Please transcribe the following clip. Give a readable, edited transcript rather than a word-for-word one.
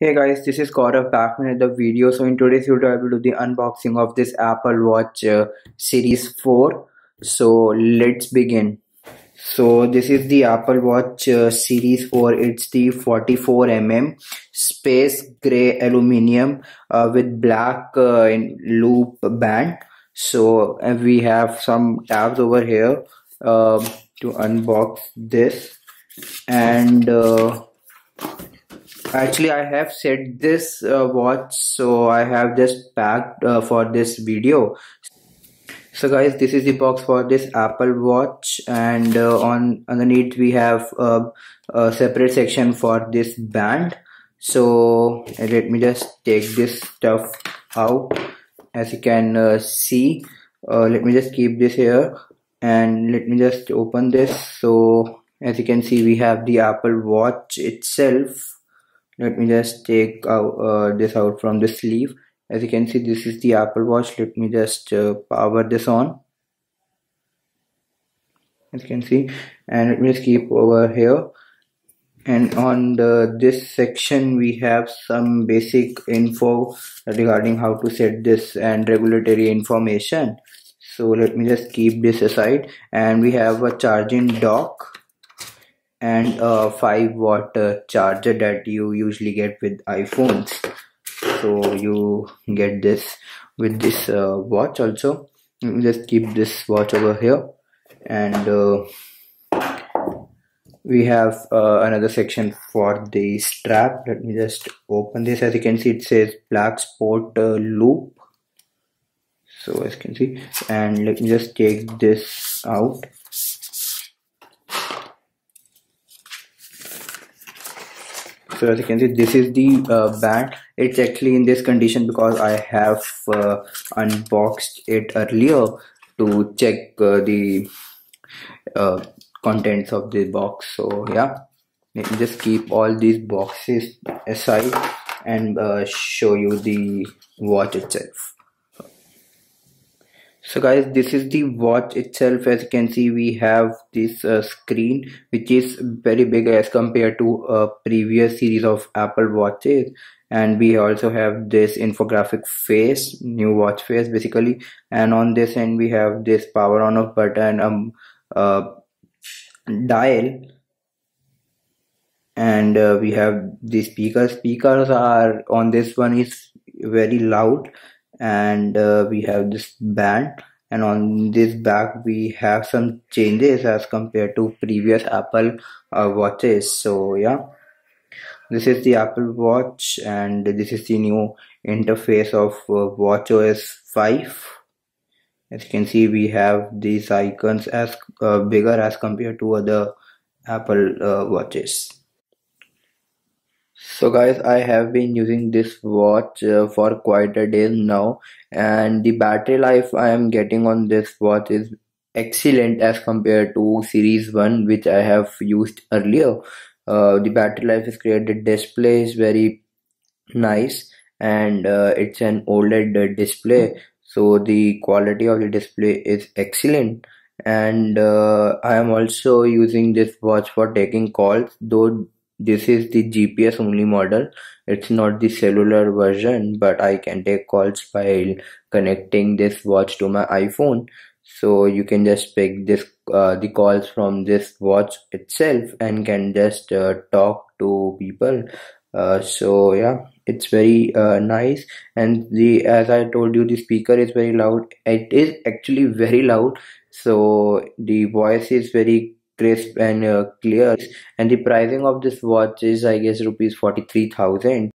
Hey guys, this is Gaurav back with the video. So in today's video, I will do the unboxing of this Apple Watch Series 4. So let's begin. So this is the Apple Watch Series 4. It's the 44 space gray aluminum with black loop band. So we have some tabs over here to unbox this and. Actually, I have set this watch, so I have just packed for this video. So guys, this is the box for this Apple Watch, and on underneath we have a separate section for this band. So let me just take this stuff out. As you can see, let me just keep this here, and let me just open this. So as you can see, we have the Apple Watch itself. Let me just take this out from the sleeve. As you can see, this is the Apple Watch. Let me just power this on. As you can see, and let me just keep over here. And on this section, we have some basic info regarding how to set this and regulatory information. So let me just keep this aside. And we have a charging dock and a 5-watt charger that you usually get with iPhones. So you get this with this watch also. Let me just keep this watch over here, and we have another section for the strap. Let me just open this. As you can see, it says black sport loop. So as you can see, and let me just take this out. So as you can see, this is the band. It's actually in this condition because I have unboxed it earlier to check the contents of the box. So yeah, let me just keep all these boxes aside and show you the watch itself. So guys, this is the watch itself. As you can see, we have this screen which is very big as compared to a previous series of Apple watches, and we also have this infographic face, new watch face basically, and on this end we have this power on off button, dial, and we have the speakers are on this one is very loud, and we have this band, and on this back we have some changes as compared to previous Apple watches. So yeah, this is the Apple Watch, and this is the new interface of WatchOS 5. As you can see, we have these icons as bigger as compared to other Apple watches. So guys, I have been using this watch for quite a day now, and the battery life I am getting on this watch is excellent as compared to Series 1, which I have used earlier. The battery life is great, the display is very nice, and it's an OLED display, so the quality of the display is excellent. And I am also using this watch for taking calls, though this is the GPS only model. It's not the cellular version, but I can take calls while connecting this watch to my iPhone. So you can just pick this the calls from this watch itself and can just talk to people. So yeah, it's very nice. And the as I told you, the speaker is very loud. It is actually very loud. So the voice is very crisp and clear, and the pricing of this watch is, I guess, rupees 43,000.